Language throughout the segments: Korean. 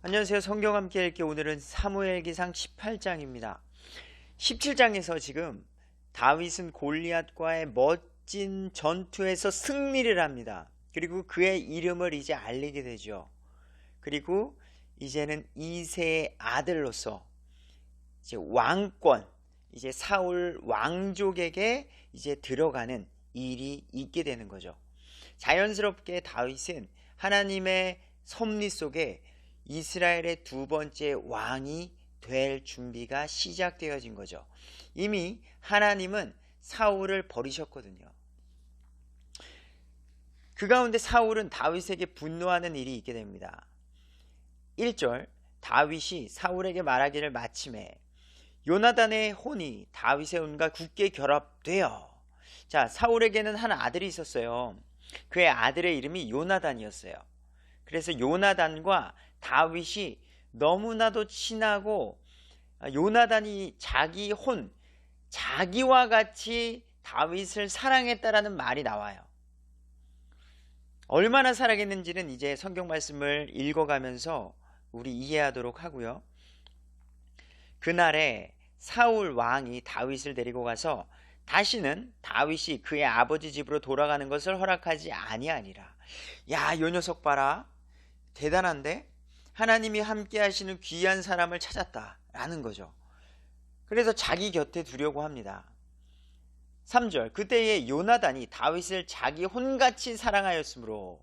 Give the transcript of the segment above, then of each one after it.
안녕하세요. 성경 함께 읽기 오늘은 사무엘기상 18장입니다. 17장에서 지금 다윗은 골리앗과의 멋진 전투에서 승리를 합니다. 그리고 그의 이름을 이제 알리게 되죠. 그리고 이제는 이새의 아들로서 이제 왕권, 이제 사울 왕족에게 이제 들어가는 일이 있게 되는 거죠. 자연스럽게 다윗은 하나님의 섭리 속에 이스라엘의 두 번째 왕이 될 준비가 시작되어진 거죠. 이미 하나님은 사울을 버리셨거든요. 그 가운데 사울은 다윗에게 분노하는 일이 있게 됩니다. 1절, 다윗이 사울에게 말하기를 마침에 요나단의 혼이 다윗의 혼과 굳게 결합되어. 자, 사울에게는 한 아들이 있었어요. 그의 아들의 이름이 요나단이었어요. 그래서 요나단과 다윗이 너무나도 친하고 요나단이 자기 혼, 자기와 같이 다윗을 사랑했다라는 말이 나와요. 얼마나 사랑했는지는 이제 성경 말씀을 읽어가면서 우리 이해하도록 하고요. 그날에 사울 왕이 다윗을 데리고 가서 다시는 다윗이 그의 아버지 집으로 돌아가는 것을 허락하지 아니하니라. 야, 요 녀석 봐라. 대단한데? 하나님이 함께 하시는 귀한 사람을 찾았다라는 거죠. 그래서 자기 곁에 두려고 합니다. 3절, 그때에 요나단이 다윗을 자기 혼같이 사랑하였으므로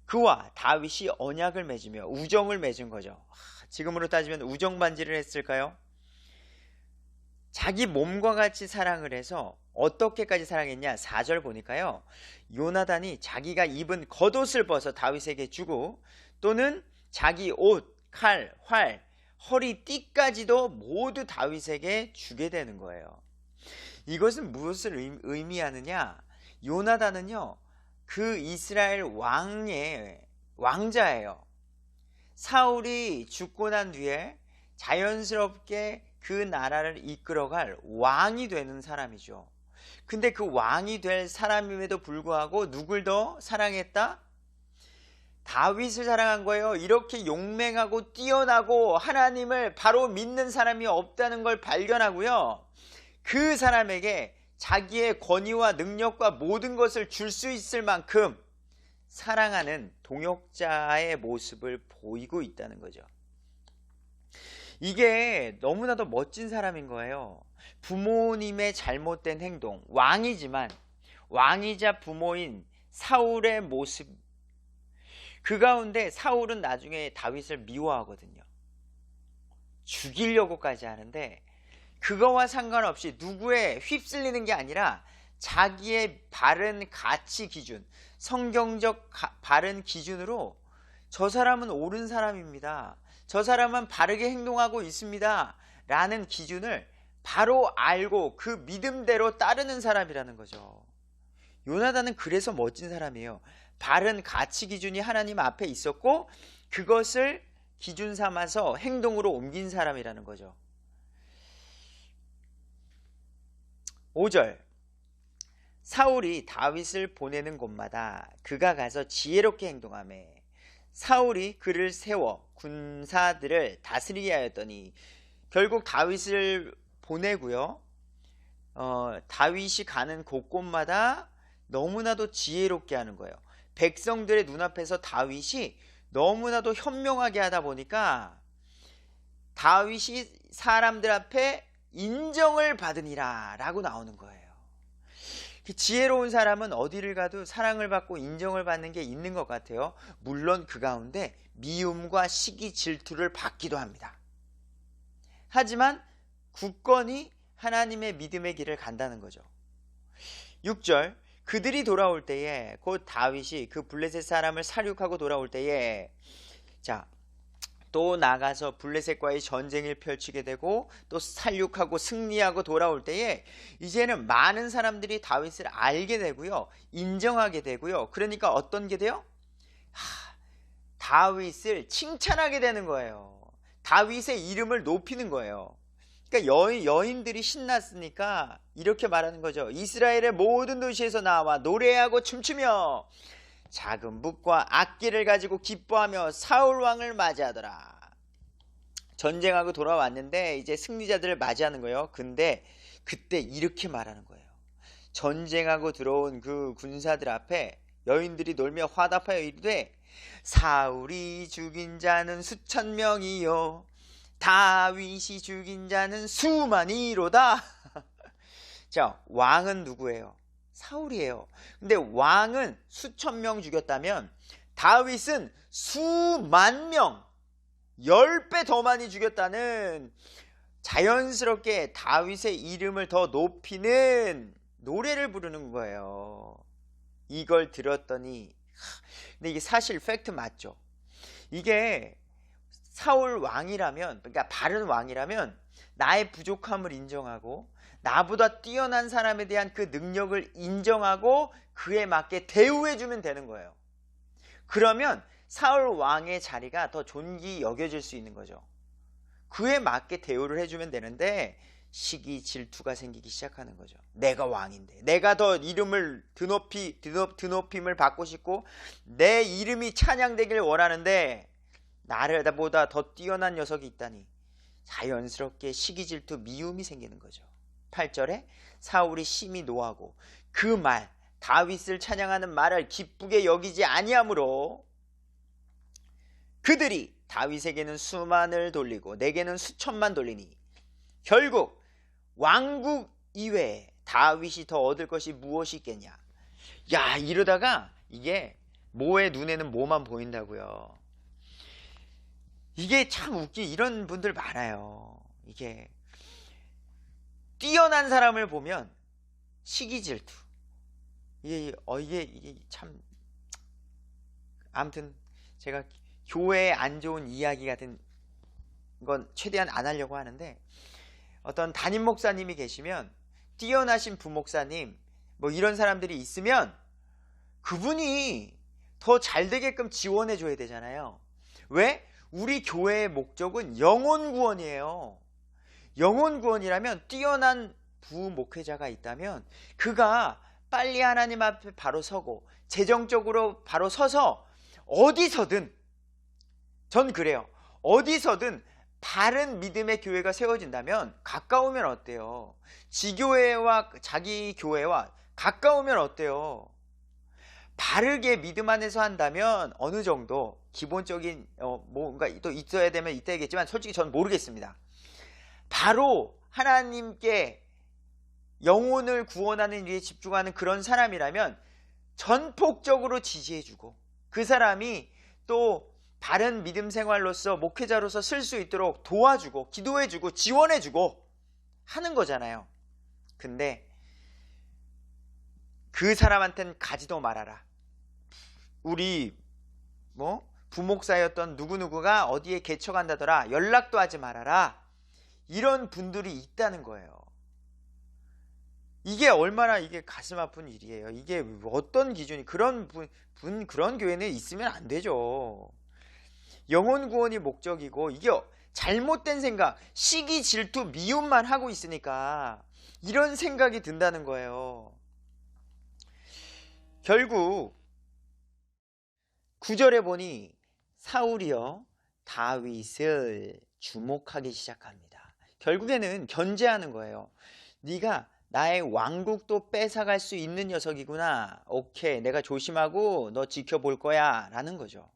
그와 다윗이 언약을 맺으며 우정을 맺은 거죠. 지금으로 따지면 우정 반지를 했을까요? 자기 몸과 같이 사랑을 해서 어떻게까지 사랑했냐? 4절 보니까요, 요나단이 자기가 입은 겉옷을 벗어 다윗에게 주고 또는 자기 옷, 칼, 활, 허리띠까지도 모두 다윗에게 주게 되는 거예요. 이것은 무엇을 의미하느냐? 요나단은요, 그 이스라엘 왕의 왕자예요. 사울이 죽고 난 뒤에 자연스럽게 그 나라를 이끌어갈 왕이 되는 사람이죠. 근데 그 왕이 될 사람임에도 불구하고 누굴 더 사랑했다? 다윗을 사랑한 거예요. 이렇게 용맹하고 뛰어나고 하나님을 바로 믿는 사람이 없다는 걸 발견하고요, 그 사람에게 자기의 권위와 능력과 모든 것을 줄 수 있을 만큼 사랑하는 동역자의 모습을 보이고 있다는 거죠. 이게 너무나도 멋진 사람인 거예요. 부모님의 잘못된 행동, 왕이지만 왕이자 부모인 사울의 모습, 그 가운데 사울은 나중에 다윗을 미워하거든요. 죽이려고까지 하는데 그거와 상관없이 누구에 휩쓸리는 게 아니라 자기의 바른 가치 기준, 성경적 바른 기준으로 저 사람은 옳은 사람입니다, 저 사람은 바르게 행동하고 있습니다 라는 기준을 바로 알고 그 믿음대로 따르는 사람이라는 거죠. 요나단은 그래서 멋진 사람이에요. 바른 가치 기준이 하나님 앞에 있었고 그것을 기준 삼아서 행동으로 옮긴 사람이라는 거죠. 5절, 사울이 다윗을 보내는 곳마다 그가 가서 지혜롭게 행동하며 사울이 그를 세워 군사들을 다스리게 하였더니, 결국 다윗을 보내고요, 다윗이 가는 곳곳마다 너무나도 지혜롭게 하는 거예요. 백성들의 눈앞에서 다윗이 너무나도 현명하게 하다 보니까 다윗이 사람들 앞에 인정을 받으니라 라고 나오는 거예요. 지혜로운 사람은 어디를 가도 사랑을 받고 인정을 받는 게 있는 것 같아요. 물론 그 가운데 미움과 시기 질투를 받기도 합니다. 하지만 굳건히 하나님의 믿음의 길을 간다는 거죠. 6절, 그들이 돌아올 때에 곧 다윗이 그 블레셋 사람을 살육하고 돌아올 때에, 자, 또 나가서 블레셋과의 전쟁을 펼치게 되고 또 살육하고 승리하고 돌아올 때에 이제는 많은 사람들이 다윗을 알게 되고요, 인정하게 되고요. 그러니까 어떤 게 돼요? 다윗을 칭찬하게 되는 거예요. 다윗의 이름을 높이는 거예요. 그러니까 여인들이 신났으니까 이렇게 말하는 거죠. 이스라엘의 모든 도시에서 나와 노래하고 춤추며 작은 붓과 악기를 가지고 기뻐하며 사울 왕을 맞이하더라. 전쟁하고 돌아왔는데 이제 승리자들을 맞이하는 거예요. 근데 그때 이렇게 말하는 거예요. 전쟁하고 들어온 그 군사들 앞에 여인들이 놀며 화답하여 이르되 사울이 죽인 자는 수천 명이요 다윗이 죽인 자는 수만이로다. 자, 왕은 누구예요? 사울이에요. 근데 왕은 수천 명 죽였다면 다윗은 수만 명, 10배 더 많이 죽였다는, 자연스럽게 다윗의 이름을 더 높이는 노래를 부르는 거예요. 이걸 들었더니, 근데 이게 사실 팩트 맞죠? 이게 사울 왕이라면, 그러니까 바른 왕이라면 나의 부족함을 인정하고 나보다 뛰어난 사람에 대한 그 능력을 인정하고 그에 맞게 대우해주면 되는 거예요. 그러면 사울 왕의 자리가 더 존귀 여겨질 수 있는 거죠. 그에 맞게 대우를 해주면 되는데 시기 질투가 생기기 시작하는 거죠. 내가 왕인데, 내가 더 이름을 드높임을 받고 싶고 내 이름이 찬양되길 원하는데 나보다 더 뛰어난 녀석이 있다니, 자연스럽게 시기 질투 미움이 생기는 거죠. 8절에 사울이 심히 노하고 그 말, 다윗을 찬양하는 말을 기쁘게 여기지 아니하므로 그들이 다윗에게는 수만을 돌리고 내게는 수천만 돌리니 결국 왕국 이외에 다윗이 더 얻을 것이 무엇이 있겠냐. 야, 이러다가 이게 모의 눈에는 뭐만 보인다고요. 이게 참 이런 분들 많아요. 이게 뛰어난 사람을 보면 시기 질투. 이게 참, 아무튼 제가 교회에 안 좋은 이야기 같은 건 최대한 안 하려고 하는데, 어떤 담임 목사님이 계시면, 뛰어나신 부목사님 뭐 이런 사람들이 있으면 그분이 더 잘 되게끔 지원해 줘야 되잖아요. 왜? 우리 교회의 목적은 영혼 구원이에요. 영혼 구원이라면 뛰어난 부목회자가 있다면 그가 빨리 하나님 앞에 바로 서고 재정적으로 바로 서서 어디서든, 전 그래요. 어디서든 바른 믿음의 교회가 세워진다면 가까우면 어때요? 지교회와 자기 교회와 가까우면 어때요? 바르게 믿음 안에서 한다면 어느 정도 기본적인 뭔가 또 있어야 되면 있어야겠지만 솔직히 전 모르겠습니다. 바로 하나님께 영혼을 구원하는 일에 집중하는 그런 사람이라면 전폭적으로 지지해주고 그 사람이 또 바른 믿음 생활로서 목회자로서 쓸 수 있도록 도와주고 기도해주고 지원해주고 하는 거잖아요. 근데 그 사람한테는 가지도 말아라. 우리 부목사였던 누구누구가 어디에 개척한다더라, 연락도 하지 말아라, 이런 분들이 있다는 거예요. 이게 얼마나 이게 가슴 아픈 일이에요. 이게 어떤 기준이, 그런 그런 교회는 있으면 안 되죠. 영혼 구원이 목적이고 이게 잘못된 생각, 시기 질투 미움만 하고 있으니까 이런 생각이 든다는 거예요. 결국 9절에 보니 사울이요 다윗을 주목하기 시작합니다. 결국에는 견제하는 거예요. 네가 나의 왕국도 뺏어갈 수 있는 녀석이구나. 오케이, 내가 조심하고 너 지켜볼 거야 라는 거죠.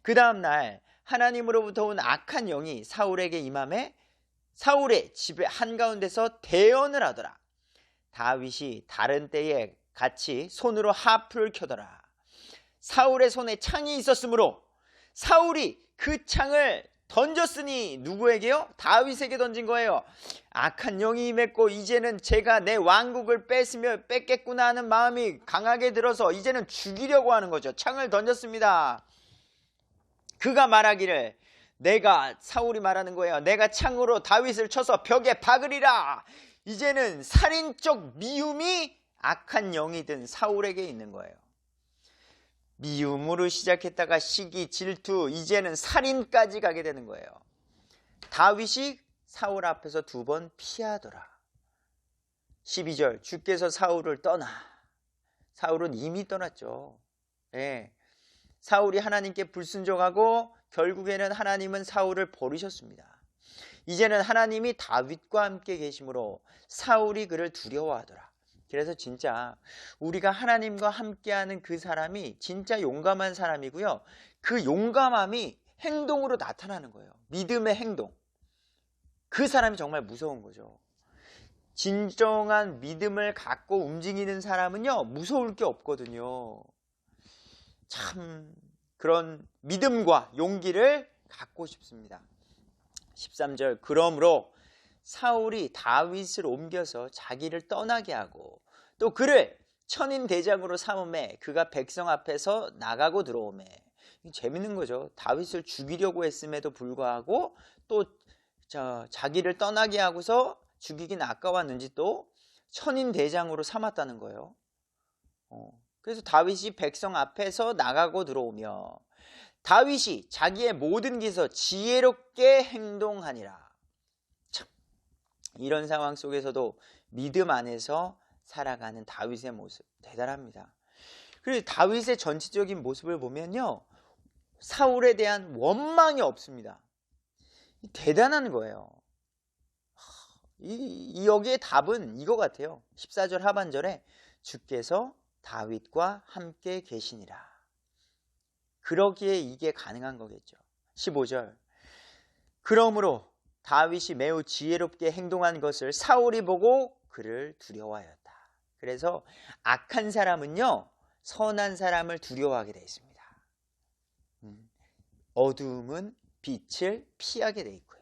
그 다음날 하나님으로부터 온 악한 영이 사울에게 임함에 사울의 집의 한가운데서 대언을 하더라. 다윗이 다른 때에 같이 손으로 하프를 켜더라. 사울의 손에 창이 있었으므로 사울이 그 창을 던졌으니 누구에게요? 다윗에게 던진 거예요. 악한 영이 임했고 이제는 제가 내 왕국을 뺏겠구나 하는 마음이 강하게 들어서 이제는 죽이려고 하는 거죠. 창을 던졌습니다. 그가 말하기를, 내가, 사울이 말하는 거예요. 내가 창으로 다윗을 쳐서 벽에 박으리라. 이제는 살인적 미움이 악한 영이 든 사울에게 있는 거예요. 미움으로 시작했다가 시기, 질투, 이제는 살인까지 가게 되는 거예요. 다윗이 사울 앞에서 2번 피하더라. 12절, 주께서 사울을 떠나. 사울은 이미 떠났죠. 예. 사울이 하나님께 불순종하고 결국에는 하나님은 사울을 버리셨습니다. 이제는 하나님이 다윗과 함께 계심으로 사울이 그를 두려워하더라. 그래서 진짜 우리가 하나님과 함께하는 그 사람이 진짜 용감한 사람이고요. 그 용감함이 행동으로 나타나는 거예요. 믿음의 행동. 그 사람이 정말 무서운 거죠. 진정한 믿음을 갖고 움직이는 사람은요, 무서울 게 없거든요. 참 그런 믿음과 용기를 갖고 싶습니다. 13절, 그러므로 사울이 다윗을 옮겨서 자기를 떠나게 하고 또 그를 천인 대장으로 삼음에 그가 백성 앞에서 나가고 들어오매. 재밌는 거죠. 다윗을 죽이려고 했음에도 불구하고 또 자기를 떠나게 하고서 죽이긴 아까웠는지 또 천인 대장으로 삼았다는 거예요. 그래서 다윗이 백성 앞에서 나가고 들어오며 다윗이 자기의 모든 길에서 지혜롭게 행동하니라. 참, 이런 상황 속에서도 믿음 안에서 살아가는 다윗의 모습 대단합니다. 그리고 다윗의 전체적인 모습을 보면요, 사울에 대한 원망이 없습니다. 대단한 거예요. 여기에 답은 이거 같아요. 14절 하반절에 주께서 다윗과 함께 계시니라. 그러기에 이게 가능한 거겠죠. 15절, 그러므로 다윗이 매우 지혜롭게 행동한 것을 사울이 보고 그를 두려워하였다. 그래서 악한 사람은요, 선한 사람을 두려워하게 되어 있습니다. 어두움은 빛을 피하게 되어 있고요.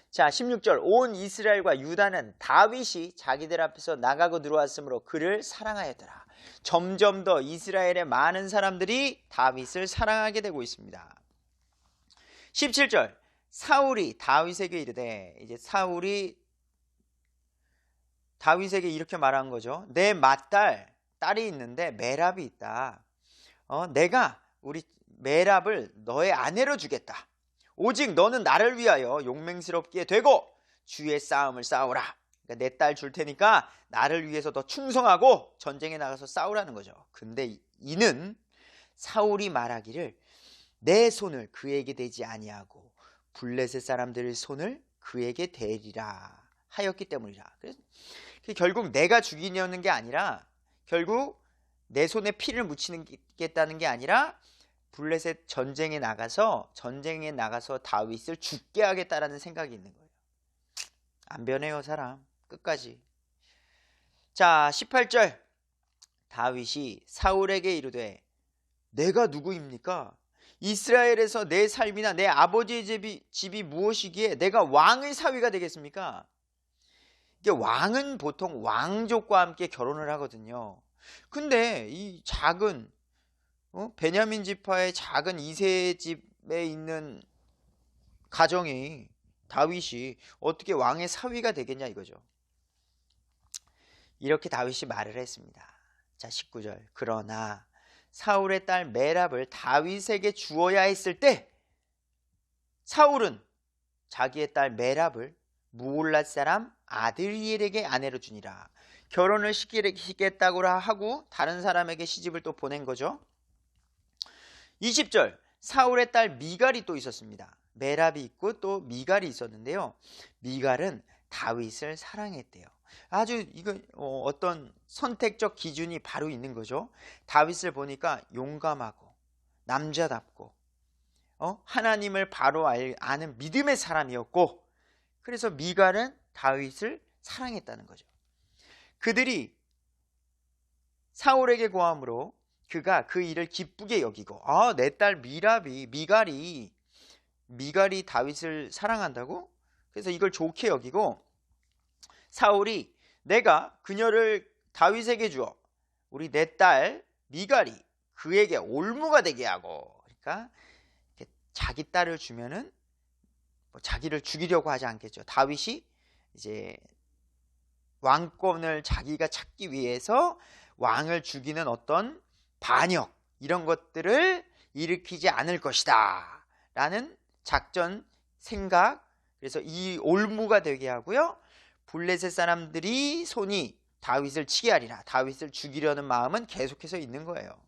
자, 16절, 온 이스라엘과 유다는 다윗이 자기들 앞에서 나가고 들어왔으므로 그를 사랑하였더라. 점점 더 이스라엘의 많은 사람들이 다윗을 사랑하게 되고 있습니다. 17절, 사울이 다윗에게 이르되, 이제 사울이 다윗에게 이렇게 말한 거죠. 내 딸이 있는데 메랍이 있다. 내가 우리 메랍을 너의 아내로 주겠다. 오직 너는 나를 위하여 용맹스럽게 되고 주의 싸움을 싸우라. 그러니까 내 딸 줄 테니까 나를 위해서 더 충성하고 전쟁에 나가서 싸우라는 거죠. 근데 이는 사울이 말하기를 내 손을 그에게 대지 아니하고 블레셋 사람들의 손을 그에게 대리라 하였기 때문이라. 그래서 결국 내가 죽이려는 게 아니라, 결국 내 손에 피를 묻히겠다는 게 아니라 블레셋 전쟁에 나가서 다윗을 죽게 하겠다라는 생각이 있는 거예요. 안 변해요, 사람. 끝까지. 자, 18절, 다윗이 사울에게 이르되 내가 누구입니까? 이스라엘에서 내 삶이나 내 아버지의 집이 무엇이기에 내가 왕의 사위가 되겠습니까? 이게 왕은 보통 왕족과 함께 결혼을 하거든요. 근데 이 작은 베냐민 지파의 작은 이세 집에 있는 가정이, 다윗이 어떻게 왕의 사위가 되겠냐 이거죠. 이렇게 다윗이 말을 했습니다. 자, 19절, 그러나 사울의 딸 메랍을 다윗에게 주어야 했을 때 사울은 자기의 딸 메랍을 무올랏 사람 아드리엘에게 아내로 주니라. 결혼을 시키겠다고 하고 다른 사람에게 시집을 또 보낸 거죠. 20절, 사울의 딸 미갈이 또 있었습니다. 메랍이 있고 또 미갈이 있었는데요. 미갈은 다윗을 사랑했대요. 아주 이거 어떤 선택적 기준이 바로 있는 거죠. 다윗을 보니까 용감하고 남자답고 하나님을 바로 아는 믿음의 사람이었고, 그래서 미갈은 다윗을 사랑했다는 거죠. 그들이 사울에게 고함으로 그가 그 일을 기쁘게 여기고, 내 딸 미갈이 다윗을 사랑한다고? 그래서 이걸 좋게 여기고, 사울이 내가 그녀를 다윗에게 주어 우리 내 딸 미갈이 그에게 올무가 되게 하고, 그러니까 자기 딸을 주면은 자기를 죽이려고 하지 않겠죠. 다윗이 이제 왕권을 자기가 찾기 위해서 왕을 죽이는 어떤 반역, 이런 것들을 일으키지 않을 것이다 라는 작전 생각. 그래서 이 올무가 되게 하고요, 블레셋 사람들이 손이 다윗을 치게 하리라. 다윗을 죽이려는 마음은 계속해서 있는 거예요.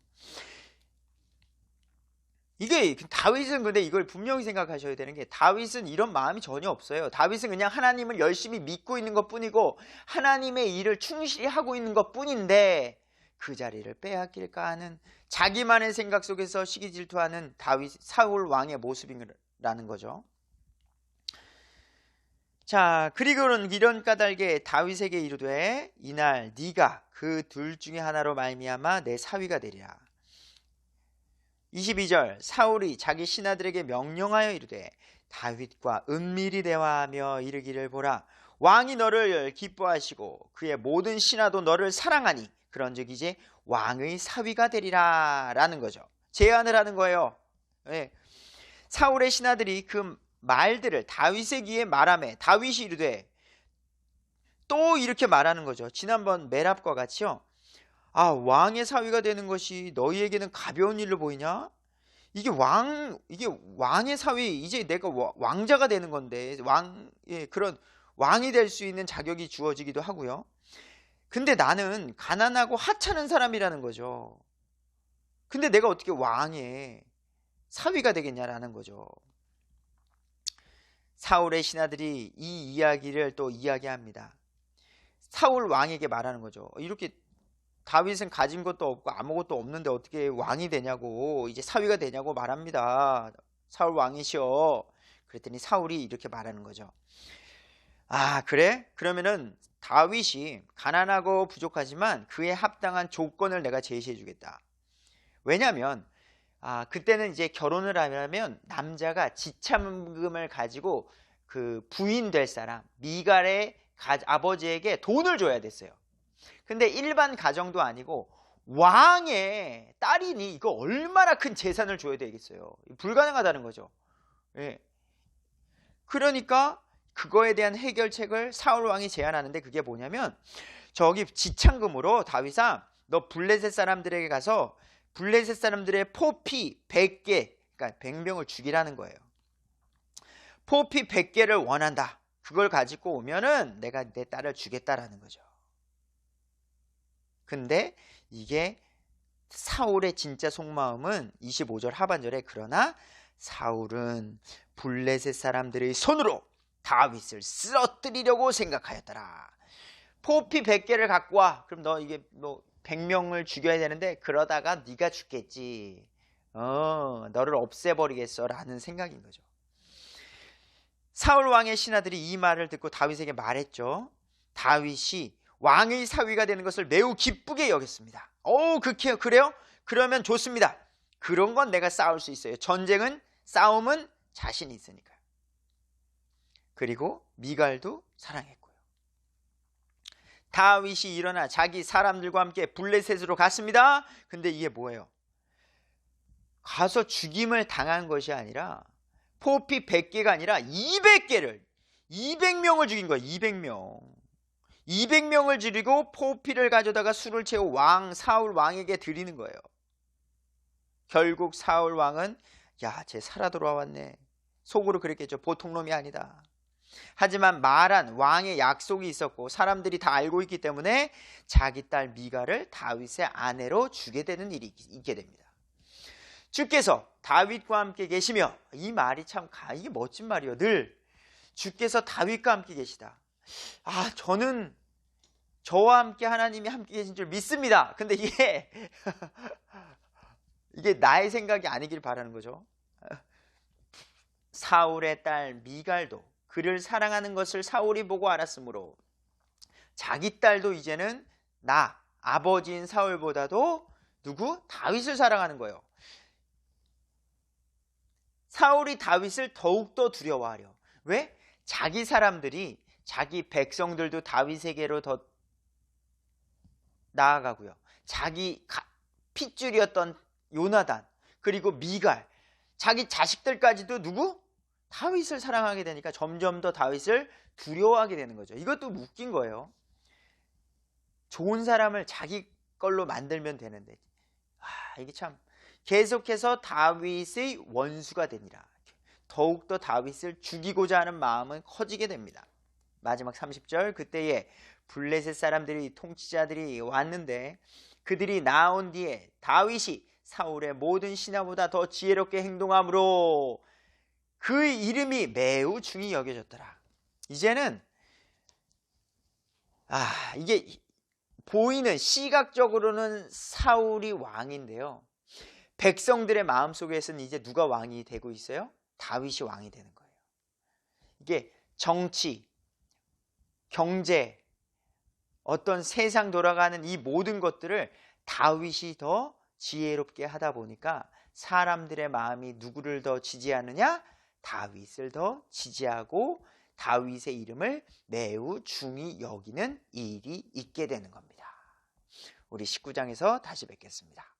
이게 다윗은 근데 이걸 분명히 생각하셔야 되는 게 다윗은 이런 마음이 전혀 없어요. 다윗은 그냥 하나님을 열심히 믿고 있는 것 뿐이고 하나님의 일을 충실히 하고 있는 것 뿐인데 그 자리를 빼앗길까 하는 자기만의 생각 속에서 시기 질투하는 다윗 사울 왕의 모습이라는 거죠. 자, 그리고는 이런 까닭에 다윗에게 이르되 이날 네가 그 둘 중에 하나로 말미암아 내 사위가 되리라. 22절 사울이 자기 신하들에게 명령하여 이르되 다윗과 은밀히 대화하며 이르기를 보라 왕이 너를 기뻐하시고 그의 모든 신하도 너를 사랑하니 그런즉 이제 왕의 사위가 되리라 라는 거죠. 제안을 하는 거예요. 네. 사울의 신하들이 그 말들을 다윗의 귀에 말하매 다윗이 이르되 또 이렇게 말하는 거죠. 지난번 메랍과 같이요. 아, 왕의 사위가 되는 것이 너희에게는 가벼운 일로 보이냐? 이게 왕의 사위, 이제 내가 왕자가 되는 건데, 그런 왕이 될 수 있는 자격이 주어지기도 하고요. 근데 나는 가난하고 하찮은 사람이라는 거죠. 근데 내가 어떻게 왕의 사위가 되겠냐라는 거죠. 사울의 신하들이 이 이야기를 또 이야기합니다. 사울 왕에게 말하는 거죠. 이렇게 다윗은 가진 것도 없고 아무것도 없는데 어떻게 왕이 되냐고 이제 사위가 되냐고 말합니다. 사울 왕이시여. 그랬더니 사울이 이렇게 말하는 거죠. 아, 그래? 그러면은 다윗이 가난하고 부족하지만 그에 합당한 조건을 내가 제시해 주겠다. 왜냐하면 그때는 이제 결혼을 하려면 남자가 지참금을 가지고 그 부인 될 사람 미갈의 아버지에게 돈을 줘야 됐어요. 근데 일반 가정도 아니고 왕의 딸이니 이거 얼마나 큰 재산을 줘야 되겠어요. 불가능하다는 거죠. 예. 그러니까 그거에 대한 해결책을 사울 왕이 제안하는데 그게 뭐냐면 저기 지참금으로 다윗아 너 블레셋 사람들에게 가서 블레셋 사람들의 포피 100개 그러니까 100명을 죽이라는 거예요. 포피 100개를 원한다. 그걸 가지고 오면은 내가 내 딸을 주겠다라는 거죠. 근데 이게 사울의 진짜 속마음은 25절 하반절에 그러나 사울은 블레셋 사람들의 손으로 다윗을 쓰러뜨리려고 생각하였더라. 포피 100개를 갖고 와. 그럼 너 이게 뭐 100명을 죽여야 되는데 그러다가 네가 죽겠지. 너를 없애버리겠어 라는 생각인 거죠. 사울 왕의 신하들이 이 말을 듣고 다윗에게 말했죠. 다윗이 왕의 사위가 되는 것을 매우 기쁘게 여겼습니다. 그래요? 그러면 좋습니다. 그런 건 내가 싸울 수 있어요. 싸움은 자신이 있으니까요. 그리고 미갈도 사랑했고요. 다윗이 일어나 자기 사람들과 함께 블레셋으로 갔습니다. 근데 이게 뭐예요? 가서 죽임을 당한 것이 아니라 포피 100개가 아니라 200명을 죽인 거예요. 200명을 죽이고 포피를 가져다가 술을 채워 사울 왕에게 드리는 거예요. 결국 사울 왕은 쟤 살아 돌아왔네. 속으로 그랬겠죠. 보통 놈이 아니다. 하지만 말한 왕의 약속이 있었고 사람들이 다 알고 있기 때문에 자기 딸 미갈을 다윗의 아내로 주게 되는 일이 있게 됩니다. 주께서 다윗과 함께 계시며 이 말이 참 이게 멋진 말이에요. 늘 주께서 다윗과 함께 계시다. 저는 저와 함께 하나님이 함께 계신 줄 믿습니다. 근데 이게 나의 생각이 아니길 바라는 거죠. 사울의 딸 미갈도 그를 사랑하는 것을 사울이 보고 알았으므로 자기 딸도 이제는 아버지인 사울보다도 다윗을 사랑하는 거예요. 사울이 다윗을 더욱더 두려워하려. 왜? 자기 사람들이 자기 백성들도 다윗에게로 더 나아가고요. 자기 핏줄이었던 요나단 그리고 미갈 자기 자식들까지도 다윗을 사랑하게 되니까 점점 더 다윗을 두려워하게 되는 거죠. 이것도 웃긴 거예요. 좋은 사람을 자기 걸로 만들면 되는데 이게 참 계속해서 다윗의 원수가 되니라. 더욱더 다윗을 죽이고자 하는 마음은 커지게 됩니다. 마지막 30절 그때에 블레셋 사람들이 통치자들이 왔는데 그들이 나온 뒤에 다윗이 사울의 모든 신하보다 더 지혜롭게 행동함으로 그 이름이 매우 중히 여겨졌더라. 이제는 이게 보이는 시각적으로는 사울이 왕인데요. 백성들의 마음속에서는 이제 누가 왕이 되고 있어요? 다윗이 왕이 되는 거예요. 이게 정치, 경제, 어떤 세상 돌아가는 이 모든 것들을 다윗이 더 지혜롭게 하다 보니까 사람들의 마음이 누구를 더 지지하느냐? 다윗을 더 지지하고 다윗의 이름을 매우 중히 여기는 일이 있게 되는 겁니다. 우리 19장에서 다시 뵙겠습니다.